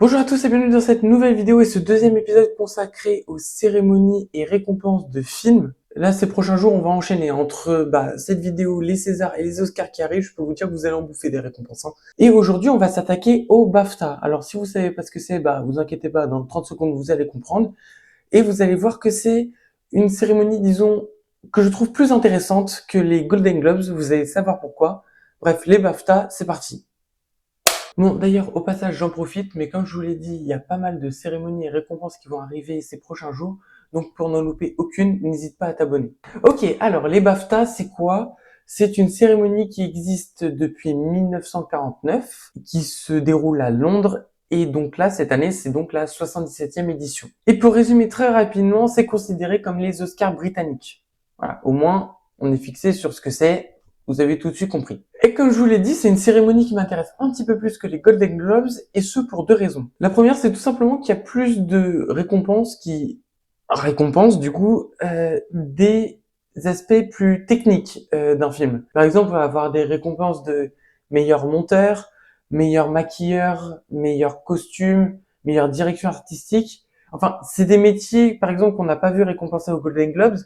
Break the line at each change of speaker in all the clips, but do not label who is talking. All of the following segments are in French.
Bonjour à tous et bienvenue dans cette nouvelle vidéo et ce deuxième épisode consacré aux cérémonies et récompenses de films. Là, ces prochains jours, on va enchaîner entre cette vidéo, les Césars et les Oscars qui arrivent. Je peux vous dire que vous allez en bouffer des récompenses. Et aujourd'hui, on va s'attaquer au BAFTA. Alors, si vous savez pas ce que c'est, vous inquiétez pas, dans 30 secondes, vous allez comprendre. Et vous allez voir que c'est une cérémonie, disons, que je trouve plus intéressante que les Golden Globes. Vous allez savoir pourquoi. Bref, les BAFTA, c'est parti. Bon, d'ailleurs, au passage, j'en profite, mais comme je vous l'ai dit, il y a pas mal de cérémonies et récompenses qui vont arriver ces prochains jours, donc pour n'en louper aucune, n'hésite pas à t'abonner. Ok, alors les BAFTA, c'est quoi? C'est une cérémonie qui existe depuis 1949, qui se déroule à Londres, et donc là, cette année, c'est donc la 77e édition. Et pour résumer très rapidement, c'est considéré comme les Oscars britanniques. Voilà, au moins, on est fixé sur ce que c'est. Vous avez tout de suite compris. Et comme je vous l'ai dit, c'est une cérémonie qui m'intéresse un petit peu plus que les Golden Globes, et ce pour deux raisons. La première, c'est tout simplement qu'il y a plus de récompenses qui récompensent du coup des aspects plus techniques d'un film. Par exemple, on va avoir des récompenses de meilleur monteur, meilleur maquilleur, meilleur costume, meilleure direction artistique. Enfin, c'est des métiers, par exemple, qu'on n'a pas vu récompensés aux Golden Globes,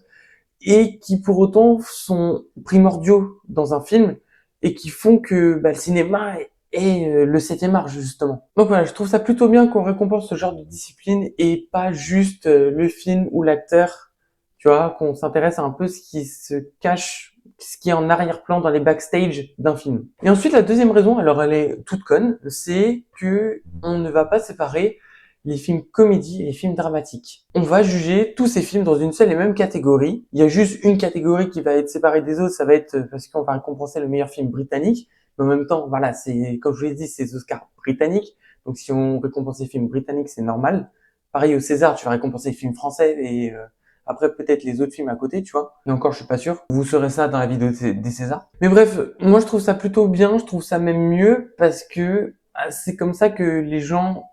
et qui pour autant sont primordiaux dans un film et qui font que le cinéma est le septième art justement. Donc voilà, je trouve ça plutôt bien qu'on récompense ce genre de discipline et pas juste le film ou l'acteur, tu vois, qu'on s'intéresse à un peu ce qui se cache, ce qui est en arrière-plan dans les backstage d'un film. Et ensuite, la deuxième raison, alors elle est toute conne, c'est que on ne va pas séparer les films comédies et les films dramatiques. On va juger tous ces films dans une seule et même catégorie. Il y a juste une catégorie qui va être séparée des autres, ça va être parce qu'on va récompenser le meilleur film britannique. Mais en même temps, voilà, c'est, comme je vous l'ai dit, c'est les Oscars britanniques. Donc si on récompense les films britanniques, c'est normal. Pareil au César, tu vas récompenser les films français et après peut-être les autres films à côté, tu vois. Mais encore, je suis pas sûr. Vous saurez ça dans la vidéo des Césars. Mais bref, moi je trouve ça plutôt bien, je trouve ça même mieux parce que c'est comme ça que les gens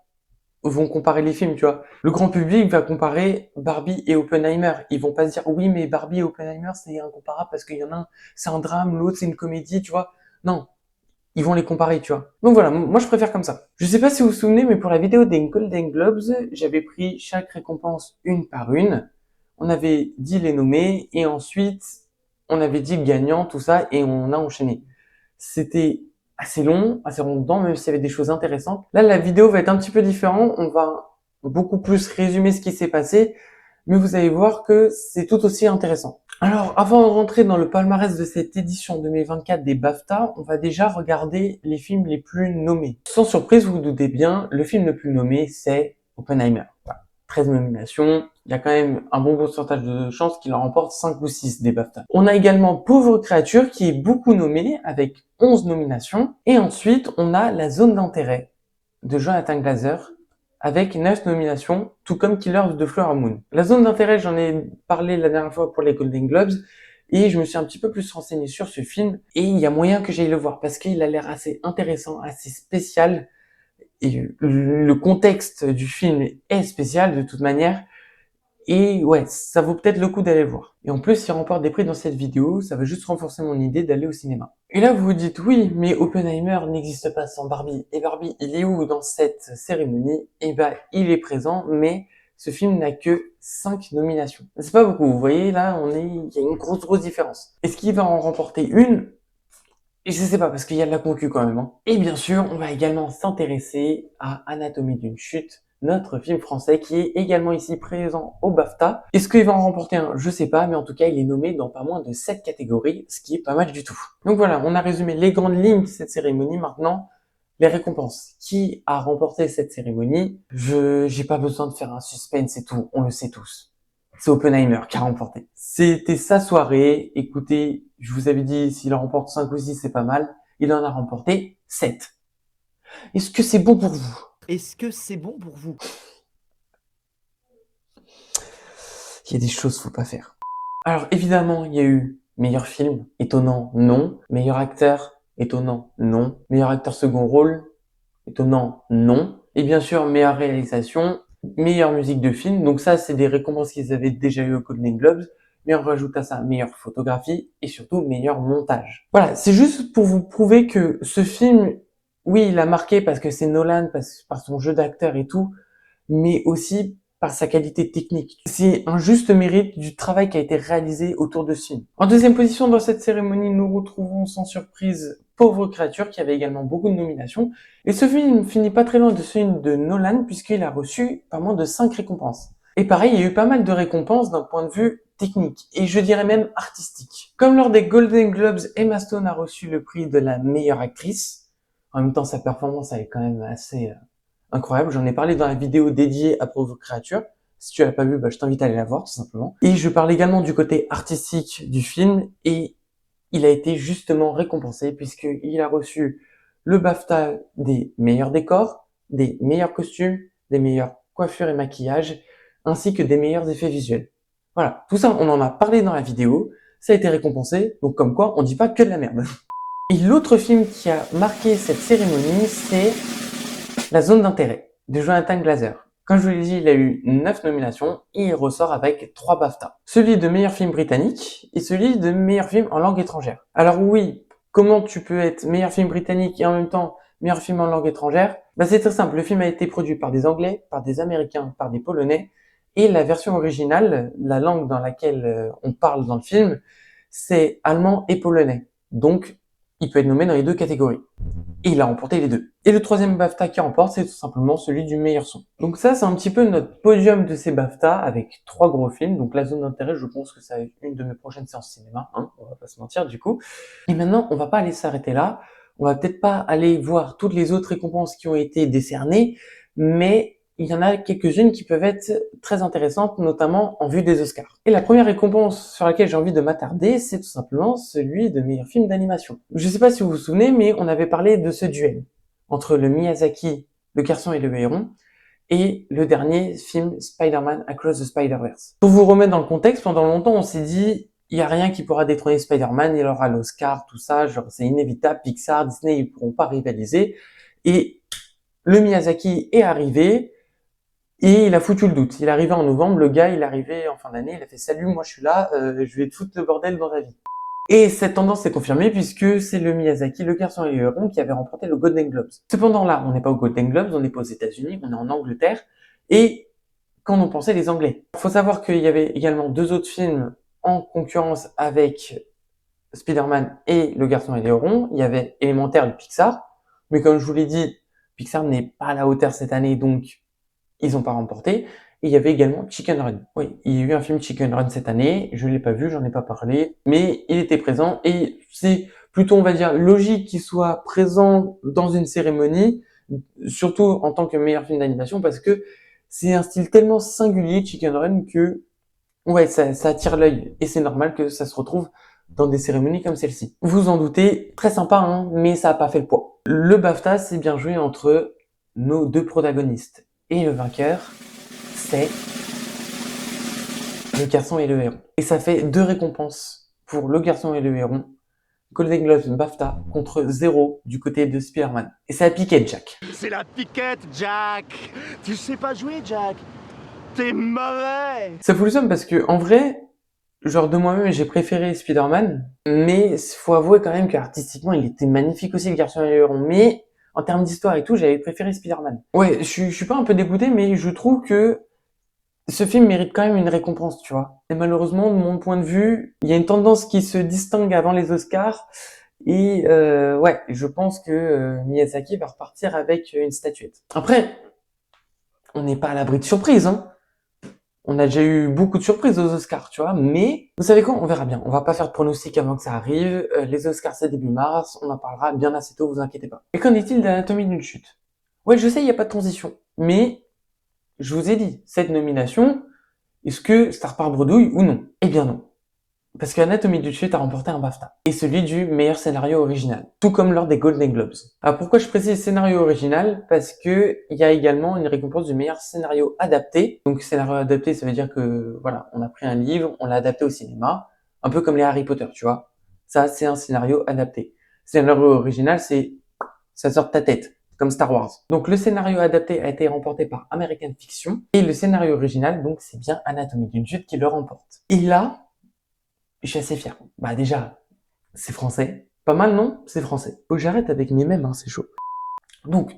vont comparer les films, tu vois. Le grand public va comparer Barbie et Oppenheimer. Ils vont pas se dire, oui, mais Barbie et Oppenheimer, c'est incomparable parce qu'il y en a un, c'est un drame, l'autre, c'est une comédie, tu vois. Non. Ils vont les comparer, tu vois. Donc voilà, moi je préfère comme ça. Je sais pas si vous vous souvenez, mais pour la vidéo des Golden Globes, j'avais pris chaque récompense une par une. On avait dit les nommés et ensuite on avait dit le gagnant, tout ça, et on a enchaîné. C'était assez long, assez redondant, même s'il y avait des choses intéressantes. Là, la vidéo va être un petit peu différente. On va beaucoup plus résumer ce qui s'est passé, mais vous allez voir que c'est tout aussi intéressant. Alors, avant de rentrer dans le palmarès de cette édition 2024 des BAFTA, on va déjà regarder les films les plus nommés. Sans surprise, vous vous doutez bien, le film le plus nommé, c'est Oppenheimer. Voilà. 13 nominations, il y a quand même un bon pourcentage de chances qu'il en remporte 5 ou 6 des BAFTA. On a également Pauvre créature qui est beaucoup nommé avec 11 nominations. Et ensuite, on a La zone d'intérêt de Jonathan Glazer avec 9 nominations, tout comme Killers de Flower Moon. La zone d'intérêt, j'en ai parlé la dernière fois pour les Golden Globes, et je me suis un petit peu plus renseigné sur ce film, et il y a moyen que j'aille le voir, parce qu'il a l'air assez intéressant, assez spécial, et le contexte du film est spécial de toute manière, et ouais, ça vaut peut-être le coup d'aller le voir. Et en plus, s'il remporte des prix dans cette vidéo, ça va juste renforcer mon idée d'aller au cinéma. Et là, vous vous dites, oui, mais Oppenheimer n'existe pas sans Barbie. Et Barbie, il est où dans cette cérémonie? Eh il est présent, mais ce film n'a que 5 nominations. C'est pas beaucoup, vous voyez, là, il y a une grosse différence. Est-ce qu'il va en remporter une? Je sais pas, parce qu'il y a de la concu quand même. Et bien sûr, on va également s'intéresser à Anatomie d'une chute, notre film français qui est également ici présent au BAFTA. Est-ce qu'il va en remporter un? Je sais pas, mais en tout cas, il est nommé dans pas moins de 7 catégories, ce qui est pas mal du tout. Donc voilà, on a résumé les grandes lignes de cette cérémonie. Maintenant, les récompenses. Qui a remporté cette cérémonie? J'ai pas besoin de faire un suspense et tout, on le sait tous. C'est Oppenheimer qui a remporté. C'était sa soirée. Écoutez, je vous avais dit, s'il en remporte 5 ou 6, c'est pas mal. Il en a remporté 7. Est-ce que c'est bon pour vous?
Est-ce que c'est bon pour vous?
Il y a des choses qu'il faut pas faire. Alors évidemment, il y a eu meilleur film, étonnant, non. Meilleur acteur, étonnant, non. Meilleur acteur second rôle, étonnant, non. Et bien sûr, meilleure réalisation, meilleure musique de film. Donc ça, c'est des récompenses qu'ils avaient déjà eu au Golden Globes. Mais on rajoute à ça meilleure photographie et surtout meilleur montage. Voilà, c'est juste pour vous prouver que ce film Oui, il a marqué parce que c'est Nolan, par son jeu d'acteur et tout, mais aussi par sa qualité technique. C'est un juste mérite du travail qui a été réalisé autour de ce film. En deuxième position dans cette cérémonie, nous retrouvons sans surprise Pauvre créature qui avait également beaucoup de nominations. Et ce film finit pas très loin de celui de Nolan puisqu'il a reçu pas moins de 5 récompenses. Et pareil, il y a eu pas mal de récompenses d'un point de vue technique et je dirais même artistique. Comme lors des Golden Globes, Emma Stone a reçu le prix de la meilleure actrice. En même temps, sa performance elle est quand même assez incroyable. J'en ai parlé dans la vidéo dédiée à Pauvre créature. Si tu l'as pas vu, je t'invite à aller la voir tout simplement. Et je parle également du côté artistique du film et il a été justement récompensé puisqu'il a reçu le BAFTA des meilleurs décors, des meilleurs costumes, des meilleures coiffures et maquillages, ainsi que des meilleurs effets visuels. Voilà, tout ça, on en a parlé dans la vidéo, ça a été récompensé, donc comme quoi, on dit pas que de la merde. Et l'autre film qui a marqué cette cérémonie, c'est La Zone d'intérêt de Jonathan Glazer. Comme je vous l'ai dit, il a eu 9 nominations et il ressort avec 3 BAFTA. Celui de meilleur film britannique et celui de meilleur film en langue étrangère. Alors oui, comment tu peux être meilleur film britannique et en même temps meilleur film en langue étrangère? C'est très simple, le film a été produit par des Anglais, par des Américains, par des Polonais et la version originale, la langue dans laquelle on parle dans le film, c'est allemand et polonais. Donc, il peut être nommé dans les deux catégories. Et il a remporté les deux. Et le troisième BAFTA qui remporte, c'est tout simplement celui du meilleur son. Donc ça, c'est un petit peu notre podium de ces BAFTA avec 3 gros films. Donc La Zone d'intérêt, je pense que ça va être une de mes prochaines séances cinéma, hein, on va pas se mentir du coup. Et maintenant, on va pas aller s'arrêter là. On va peut-être pas aller voir toutes les autres récompenses qui ont été décernées, mais il y en a quelques-unes qui peuvent être très intéressantes, notamment en vue des Oscars. Et la première récompense sur laquelle j'ai envie de m'attarder, c'est tout simplement celui de meilleur film d'animation. Je sais pas si vous vous souvenez, mais on avait parlé de ce duel entre le Miyazaki, Le Garçon et le Héron, et le dernier film Spider-Man Across the Spider-Verse. Pour vous remettre dans le contexte, pendant longtemps on s'est dit il y a rien qui pourra détrôner Spider-Man, il aura l'Oscar, tout ça, genre c'est inévitable, Pixar, Disney, ils pourront pas rivaliser. Et le Miyazaki est arrivé, et il a foutu le doute. Il est arrivé en novembre, le gars, il est arrivé en fin d'année, il a fait « Salut, moi je suis là, je vais te foutre le bordel dans ta vie ». Et cette tendance s'est confirmée puisque c'est le Miyazaki, Le Garçon et le Héron qui avait remporté le Golden Globes. Cependant là, on n'est pas au Golden Globes, on n'est pas aux États-Unis, on est en Angleterre. Et qu'en ont pensé les Anglais? Il faut savoir qu'il y avait également 2 autres films en concurrence avec Spider-Man et Le Garçon et le Héron. Il y avait Élémentaire de Pixar. Mais comme je vous l'ai dit, Pixar n'est pas à la hauteur cette année, donc ils n'ont pas remporté. Et il y avait également Chicken Run. Oui, il y a eu un film Chicken Run cette année. Je l'ai pas vu, j'en ai pas parlé, mais il était présent et c'est plutôt, on va dire, logique qu'il soit présent dans une cérémonie, surtout en tant que meilleur film d'animation, parce que c'est un style tellement singulier, Chicken Run, que ouais, ça attire l'œil et c'est normal que ça se retrouve dans des cérémonies comme celle-ci. Vous en doutez, très sympa, hein, mais ça a pas fait le poids. Le BAFTA s'est bien joué entre nos 2 protagonistes. Et le vainqueur, c'est Le Garçon et le Héron. Et ça fait 2 récompenses pour Le Garçon et le Héron. Golden Globes BAFTA contre 0 du côté de Spider-Man. Et ça a piqué Jack.
C'est la piquette, Jack. Tu sais pas jouer, Jack. T'es mauvais.
Ça fout le seum parce que, en vrai, genre de moi-même, j'ai préféré Spider-Man. Mais faut avouer quand même qu'artistiquement, il était magnifique aussi, Le Garçon et le Héron. Mais en termes d'histoire et tout, j'avais préféré Spider-Man. Ouais, je suis pas un peu dégoûté, mais je trouve que ce film mérite quand même une récompense, tu vois. Et malheureusement, de mon point de vue, il y a une tendance qui se distingue avant les Oscars. Et ouais, je pense que Miyazaki va repartir avec une statuette. Après, on n'est pas à l'abri de surprises, hein. On a déjà eu beaucoup de surprises aux Oscars, tu vois, mais vous savez quoi, on verra bien. On va pas faire de pronostic avant que ça arrive. Les Oscars, c'est début mars, on en parlera bien assez tôt, vous inquiétez pas. Et qu'en est-il d'Anatomie d'une chute? Ouais, je sais, il n'y a pas de transition, mais je vous ai dit, cette nomination, est-ce que ça repart bredouille ou non? Eh bien non. Parce qu'Anatomie d'une chute a remporté un BAFTA. Et celui du meilleur scénario original. Tout comme lors des Golden Globes. Alors pourquoi je précise scénario original? Parce que il y a également une récompense du meilleur scénario adapté. Donc scénario adapté, ça veut dire que, voilà, on a pris un livre, on l'a adapté au cinéma. Un peu comme les Harry Potter, tu vois. Ça, c'est un scénario adapté. Scénario original, ça sort de ta tête. Comme Star Wars. Donc le scénario adapté a été remporté par American Fiction. Et le scénario original, donc c'est bien Anatomie d'une chute qui le remporte. Et là, je suis assez fier. Déjà, c'est français. Pas mal, non? C'est français. Faut que j'arrête avec mes mèmes, hein, c'est chaud. Donc,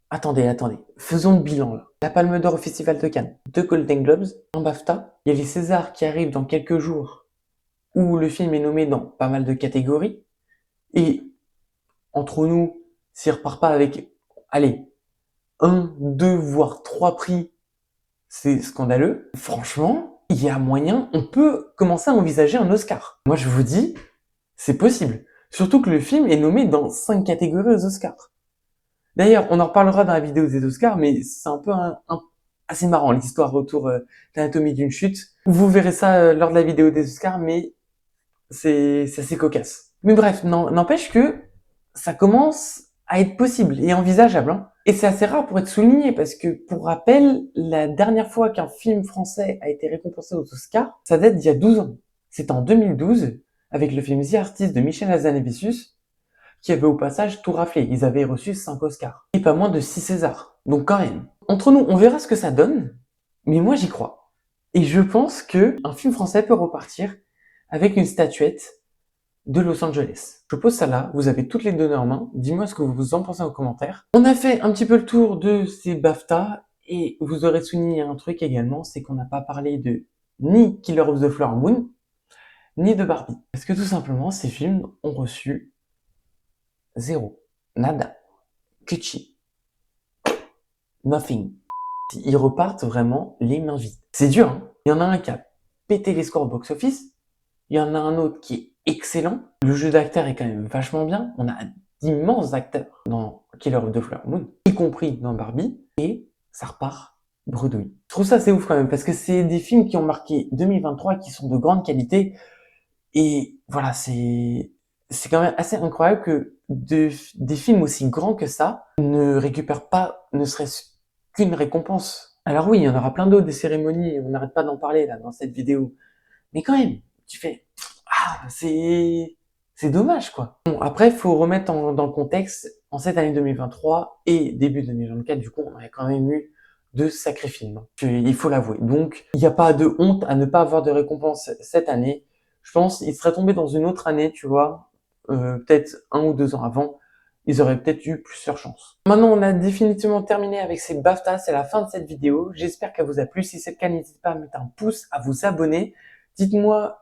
attendez. Faisons le bilan là. La Palme d'Or au Festival de Cannes, 2 Golden Globes, un BAFTA. Il y a les Césars qui arrivent dans quelques jours où le film est nommé dans pas mal de catégories. Et entre nous, s'il repart pas avec, allez, 1, 2, voire 3 prix, c'est scandaleux. Franchement, il y a moyen, on peut commencer à envisager un Oscar. Moi, je vous dis, c'est possible. Surtout que le film est nommé dans 5 catégories aux Oscars. D'ailleurs, on en reparlera dans la vidéo des Oscars, mais c'est un peu assez marrant l'histoire autour d'Anatomie d'une chute. Vous verrez ça lors de la vidéo des Oscars, mais c'est assez cocasse. Mais bref, n'empêche que ça commence à être possible et envisageable. Hein. Et c'est assez rare pour être souligné parce que, pour rappel, la dernière fois qu'un film français a été récompensé aux Oscars, ça date d'il y a 12 ans. C'était en 2012, avec le film The Artist de Michel Hazanavicius, qui avait au passage tout raflé. Ils avaient reçu 5 Oscars. Et pas moins de 6 Césars. Donc quand même. Entre nous, on verra ce que ça donne, mais moi j'y crois. Et je pense que un film français peut repartir avec une statuette de Los Angeles. Je pose ça là, vous avez toutes les données en main, dis-moi ce que vous en pensez en commentaire. On a fait un petit peu le tour de ces BAFTA, et vous aurez souligné un truc également, c'est qu'on n'a pas parlé de ni Killer of the Flower Moon, ni de Barbie. Parce que tout simplement, ces films ont reçu zéro, nada, cuchi, nothing. Ils repartent vraiment les mains vides. C'est dur, hein. Il y en a un qui a pété les scores au box-office, il y en a un autre qui est excellent. Le jeu d'acteur est quand même vachement bien. On a d'immenses acteurs dans Killer of the Flower Moon, y compris dans Barbie, et ça repart bredouille. Je trouve ça assez ouf quand même, parce que c'est des films qui ont marqué 2023, qui sont de grande qualité, et voilà, c'est quand même assez incroyable que des films aussi grands que ça ne récupèrent pas ne serait-ce qu'une récompense. Alors oui, il y en aura plein d'autres des cérémonies, on n'arrête pas d'en parler là dans cette vidéo, mais quand même, tu fais c'est dommage quoi. Bon, après, il faut remettre dans le contexte, en cette année 2023 et début 2024, du coup, on a quand même eu de sacrés films. Il faut l'avouer. Donc, il n'y a pas de honte à ne pas avoir de récompense cette année. Je pense qu'il serait tombé dans une autre année, tu vois, peut-être 1 ou 2 ans avant, ils auraient peut-être eu plusieurs chances. Maintenant, on a définitivement terminé avec ces BAFTA, c'est la fin de cette vidéo. J'espère qu'elle vous a plu. Si c'est le cas, n'hésitez pas à mettre un pouce, à vous abonner. Dites-moi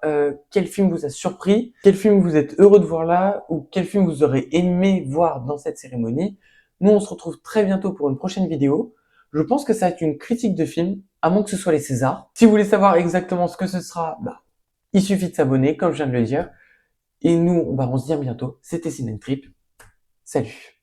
quel film vous a surpris, quel film vous êtes heureux de voir là, ou quel film vous aurez aimé voir dans cette cérémonie. Nous, on se retrouve très bientôt pour une prochaine vidéo. Je pense que ça va être une critique de film, à moins que ce soit les Césars. Si vous voulez savoir exactement ce que ce sera, il suffit de s'abonner, comme je viens de le dire. Et nous, on se dit à bientôt. C'était Ciné Trip. Salut!